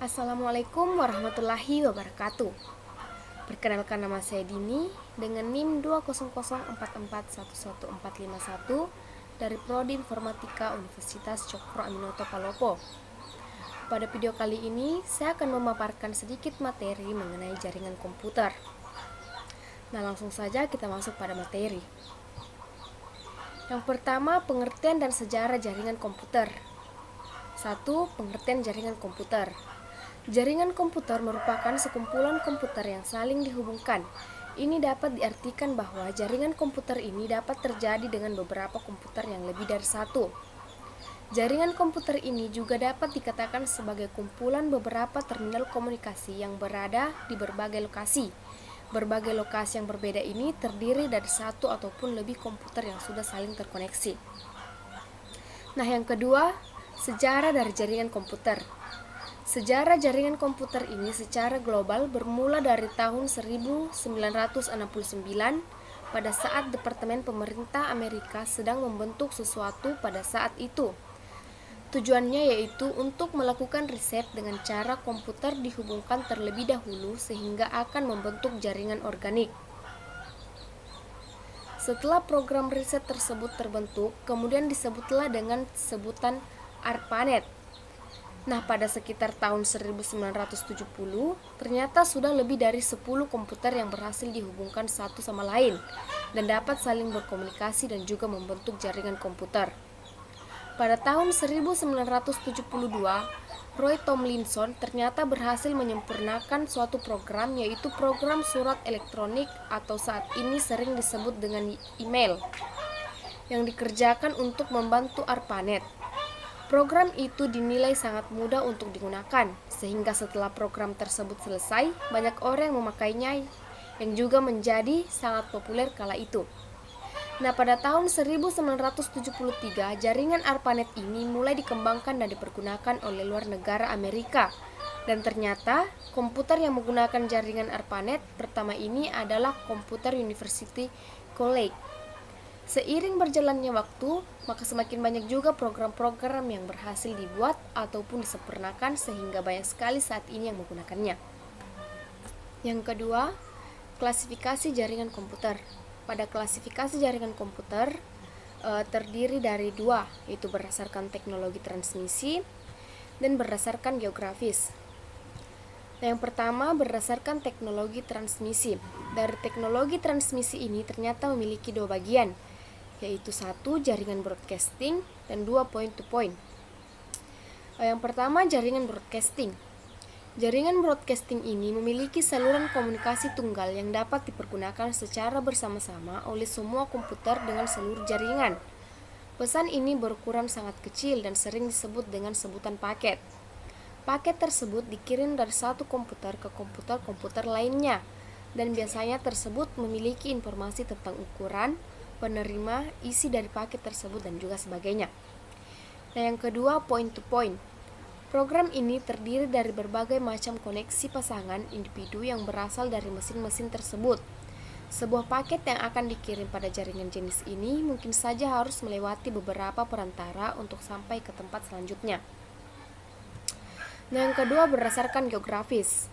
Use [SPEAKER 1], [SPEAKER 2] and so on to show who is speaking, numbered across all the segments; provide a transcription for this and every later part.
[SPEAKER 1] Assalamualaikum warahmatullahi wabarakatuh. Perkenalkan, nama saya Dini dengan NIM 20044111451 dari Prodi Informatika Universitas Cokro Aminoto Palopo. Pada video kali ini, saya akan memaparkan sedikit materi mengenai jaringan komputer. Nah, langsung saja kita masuk pada materi. Yang pertama, pengertian dan sejarah jaringan komputer. 1. Pengertian jaringan komputer. Jaringan komputer merupakan sekumpulan komputer yang saling dihubungkan. Ini dapat diartikan bahwa jaringan komputer ini dapat terjadi dengan beberapa komputer yang lebih dari satu. Jaringan komputer ini juga dapat dikatakan sebagai kumpulan beberapa terminal komunikasi yang berada di berbagai lokasi. Berbagai lokasi yang berbeda ini terdiri dari satu ataupun lebih komputer yang sudah saling terkoneksi. Nah, yang kedua, sejarah dari jaringan komputer. Sejarah jaringan komputer ini secara global bermula dari tahun 1969 pada saat Departemen Pemerintah Amerika sedang membentuk sesuatu pada saat itu. Tujuannya yaitu untuk melakukan riset dengan cara komputer dihubungkan terlebih dahulu sehingga akan membentuk jaringan organik. Setelah program riset tersebut terbentuk, kemudian disebutlah dengan sebutan ARPANET. Nah, pada sekitar tahun 1970, ternyata sudah lebih dari 10 komputer yang berhasil dihubungkan satu sama lain dan dapat saling berkomunikasi dan juga membentuk jaringan komputer. Pada tahun 1972, Roy Tomlinson ternyata berhasil menyempurnakan suatu program, yaitu program surat elektronik atau saat ini sering disebut dengan email, yang dikerjakan untuk membantu ARPANET. Program itu dinilai sangat mudah untuk digunakan, sehingga setelah program tersebut selesai, banyak orang yang memakainya, yang juga menjadi sangat populer kala itu. Nah, pada tahun 1973, jaringan ARPANET ini mulai dikembangkan dan dipergunakan oleh luar negara Amerika. Dan ternyata, komputer yang menggunakan jaringan ARPANET pertama ini adalah komputer University College. Seiring berjalannya waktu, maka semakin banyak juga program-program yang berhasil dibuat ataupun disempurnakan sehingga banyak sekali saat ini yang menggunakannya. Yang kedua, klasifikasi jaringan komputer. Pada klasifikasi jaringan komputer terdiri dari dua, yaitu berdasarkan teknologi transmisi dan berdasarkan geografis. Yang pertama, berdasarkan teknologi transmisi. Dari teknologi transmisi ini ternyata memiliki dua bagian, yaitu satu, jaringan broadcasting, dan dua, point-to-point. Yang pertama, jaringan broadcasting. Jaringan broadcasting ini memiliki saluran komunikasi tunggal yang dapat dipergunakan secara bersama-sama oleh semua komputer dengan seluruh jaringan. Pesan ini berukuran sangat kecil dan sering disebut dengan sebutan paket. Paket tersebut dikirim dari satu komputer ke komputer lainnya, dan biasanya tersebut memiliki informasi tentang ukuran, penerima, isi dari paket tersebut, dan juga sebagainya. Nah, yang kedua, point-to-point. Program ini terdiri dari berbagai macam koneksi pasangan individu yang berasal dari mesin-mesin tersebut. Sebuah paket yang akan dikirim pada jaringan jenis ini mungkin saja harus melewati beberapa perantara untuk sampai ke tempat selanjutnya. Nah, yang kedua, berdasarkan geografis.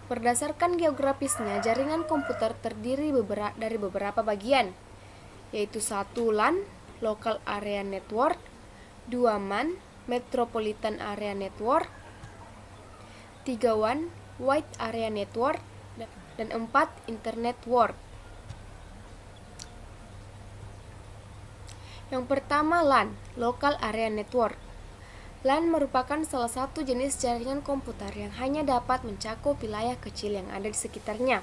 [SPEAKER 1] Berdasarkan geografisnya, jaringan komputer terdiri dari beberapa bagian, yaitu 1. LAN, Local Area Network, 2. MAN, Metropolitan Area Network, 3. WAN, Wide Area Network, dan 4. Internet Network. Yang pertama, LAN, Local Area Network. LAN merupakan salah satu jenis jaringan komputer yang hanya dapat mencakup wilayah kecil yang ada di sekitarnya.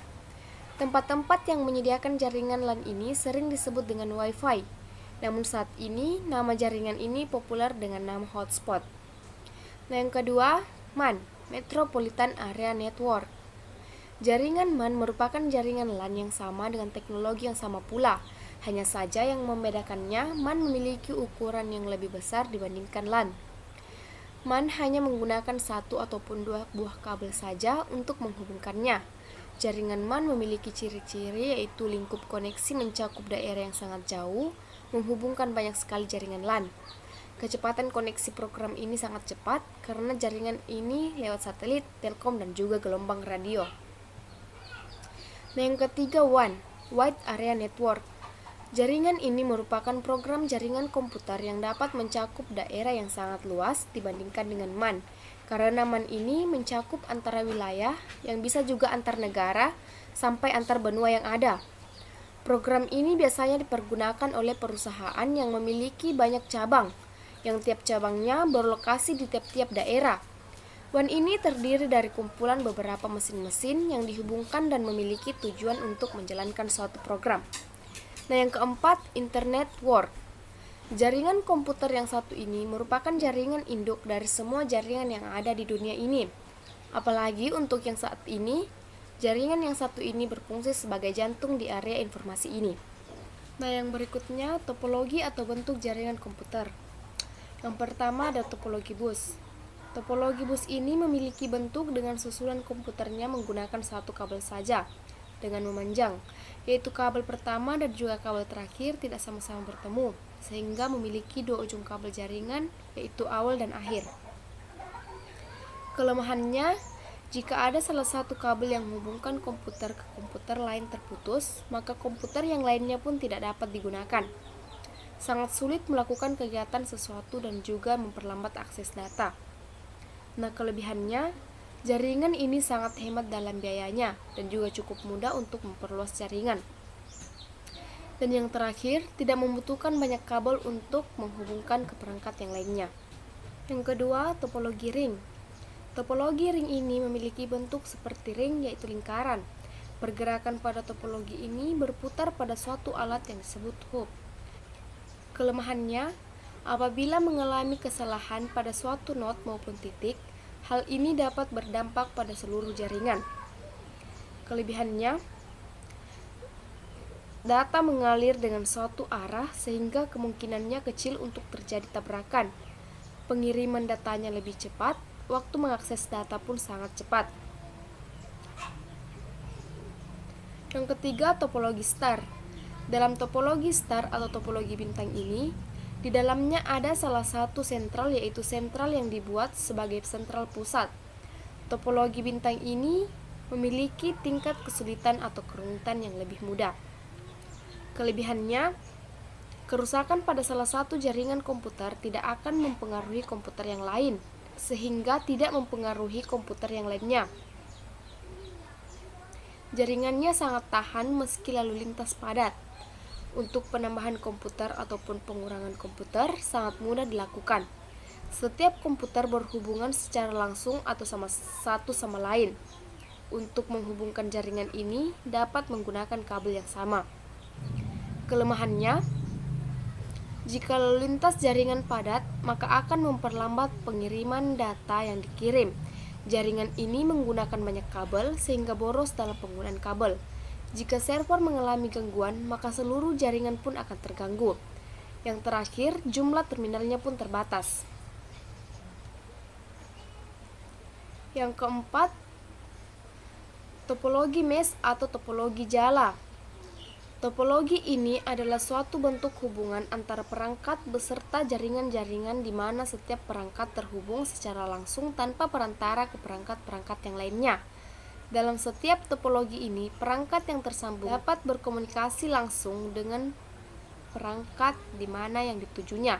[SPEAKER 1] Tempat-tempat yang menyediakan jaringan LAN ini sering disebut dengan Wi-Fi. Namun saat ini, nama jaringan ini populer dengan nama hotspot. Nah, yang kedua, MAN, Metropolitan Area Network. Jaringan MAN merupakan jaringan LAN yang sama dengan teknologi yang sama pula. Hanya saja yang membedakannya, MAN memiliki ukuran yang lebih besar dibandingkan LAN. MAN hanya menggunakan satu ataupun dua buah kabel saja untuk menghubungkannya. Jaringan MAN memiliki ciri-ciri yaitu lingkup koneksi mencakup daerah yang sangat jauh, menghubungkan banyak sekali jaringan LAN. Kecepatan koneksi program ini sangat cepat karena jaringan ini lewat satelit, telkom, dan juga gelombang radio. Nah, yang ketiga, WAN, Wide Area Network. Jaringan ini merupakan program jaringan komputer yang dapat mencakup daerah yang sangat luas dibandingkan dengan MAN. Karena MAN ini mencakup antara wilayah yang bisa juga antar negara sampai antar benua yang ada. Program ini biasanya dipergunakan oleh perusahaan yang memiliki banyak cabang, yang tiap cabangnya berlokasi di tiap-tiap daerah. WAN ini terdiri dari kumpulan beberapa mesin-mesin yang dihubungkan dan memiliki tujuan untuk menjalankan suatu program. Nah, yang keempat, Internet Work. Jaringan komputer yang satu ini merupakan jaringan induk dari semua jaringan yang ada di dunia ini. Apalagi untuk yang saat ini, jaringan yang satu ini berfungsi sebagai jantung di area informasi ini. Nah, yang berikutnya, topologi atau bentuk jaringan komputer. Yang pertama ada topologi bus. Topologi bus ini memiliki bentuk dengan susunan komputernya menggunakan satu kabel saja dengan memanjang, yaitu kabel pertama dan juga kabel terakhir tidak sama-sama bertemu, sehingga memiliki dua ujung kabel jaringan, yaitu awal dan akhir. Kelemahannya, jika ada salah satu kabel yang menghubungkan komputer ke komputer lain terputus, maka komputer yang lainnya pun tidak dapat digunakan. Sangat sulit melakukan kegiatan sesuatu dan juga memperlambat akses data. Nah, kelebihannya, jaringan ini sangat hemat dalam biayanya dan juga cukup mudah untuk memperluas jaringan. Dan yang terakhir, tidak membutuhkan banyak kabel untuk menghubungkan ke perangkat yang lainnya. Yang kedua, topologi ring. Topologi ring ini memiliki bentuk seperti ring, yaitu lingkaran. Pergerakan pada topologi ini berputar pada suatu alat yang disebut hub. Kelemahannya, apabila mengalami kesalahan pada suatu not maupun titik, hal ini dapat berdampak pada seluruh jaringan. Kelebihannya, data mengalir dengan suatu arah sehingga kemungkinannya kecil untuk terjadi tabrakan. Pengiriman datanya lebih cepat, waktu mengakses data pun sangat cepat. Yang ketiga, topologi star. Dalam topologi star atau topologi bintang ini, di dalamnya ada salah satu sentral, yaitu sentral yang dibuat sebagai sentral pusat. Topologi bintang ini memiliki tingkat kesulitan atau kerumitan yang lebih mudah. Kelebihannya, kerusakan pada salah satu jaringan komputer tidak akan mempengaruhi komputer yang lain, sehingga tidak mempengaruhi komputer yang lainnya. Jaringannya sangat tahan meski lalu lintas padat. Untuk penambahan komputer ataupun pengurangan komputer sangat mudah dilakukan. Setiap komputer berhubungan secara langsung atau satu sama lain. Untuk menghubungkan jaringan ini dapat menggunakan kabel yang sama. Kelemahannya, jika lalu lintas jaringan padat, maka akan memperlambat pengiriman data yang dikirim. Jaringan ini menggunakan banyak kabel sehingga boros dalam penggunaan kabel. Jika server mengalami gangguan, maka seluruh jaringan pun akan terganggu. Yang terakhir, jumlah terminalnya pun terbatas. Yang keempat, topologi mesh atau topologi jala. Topologi ini adalah suatu bentuk hubungan antara perangkat beserta jaringan-jaringan di mana setiap perangkat terhubung secara langsung tanpa perantara ke perangkat-perangkat yang lainnya. Dalam setiap topologi ini, perangkat yang tersambung dapat berkomunikasi langsung dengan perangkat di mana yang ditujunya.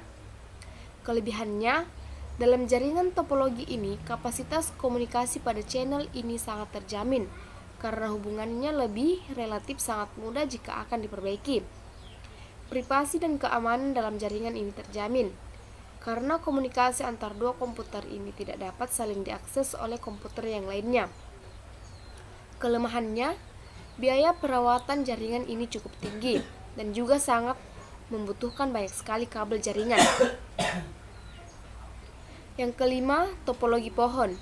[SPEAKER 1] Kelebihannya, dalam jaringan topologi ini, kapasitas komunikasi pada channel ini sangat terjamin, karena hubungannya lebih relatif sangat mudah jika akan diperbaiki. Privasi dan keamanan dalam jaringan ini terjamin, karena komunikasi antar dua komputer ini tidak dapat saling diakses oleh komputer yang lainnya. Kelemahannya, biaya perawatan jaringan ini cukup tinggi dan juga sangat membutuhkan banyak sekali kabel jaringan. Yang kelima, topologi pohon.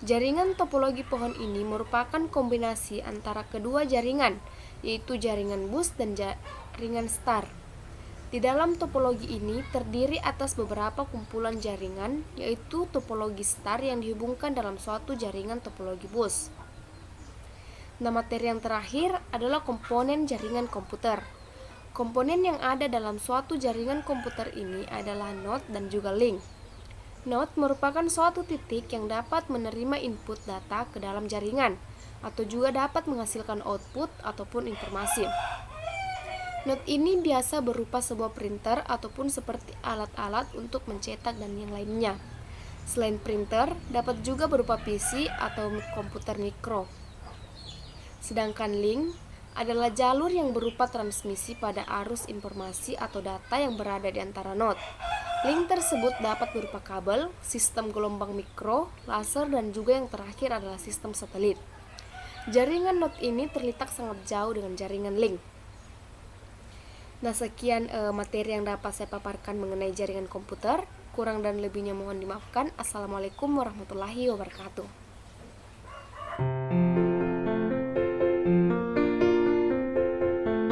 [SPEAKER 1] Jaringan topologi pohon ini merupakan kombinasi antara kedua jaringan, yaitu jaringan bus dan jaringan star. Di dalam topologi ini terdiri atas beberapa kumpulan jaringan, yaitu topologi star yang dihubungkan dalam suatu jaringan topologi bus. Nah, materi yang terakhir adalah komponen jaringan komputer. Komponen yang ada dalam suatu jaringan komputer ini adalah node dan juga link. Node merupakan suatu titik yang dapat menerima input data ke dalam jaringan, atau juga dapat menghasilkan output ataupun informasi. Node ini biasa berupa sebuah printer ataupun seperti alat-alat untuk mencetak dan yang lainnya. Selain printer, dapat juga berupa PC atau komputer mikro. Sedangkan link adalah jalur yang berupa transmisi pada arus informasi atau data yang berada di antara node. Link tersebut dapat berupa kabel, sistem gelombang mikro, laser, dan juga yang terakhir adalah sistem satelit. Jaringan node ini terletak sangat jauh dengan jaringan link. Nah, sekian materi yang dapat saya paparkan mengenai jaringan komputer. Kurang dan lebihnya mohon dimaafkan. Assalamualaikum warahmatullahi wabarakatuh.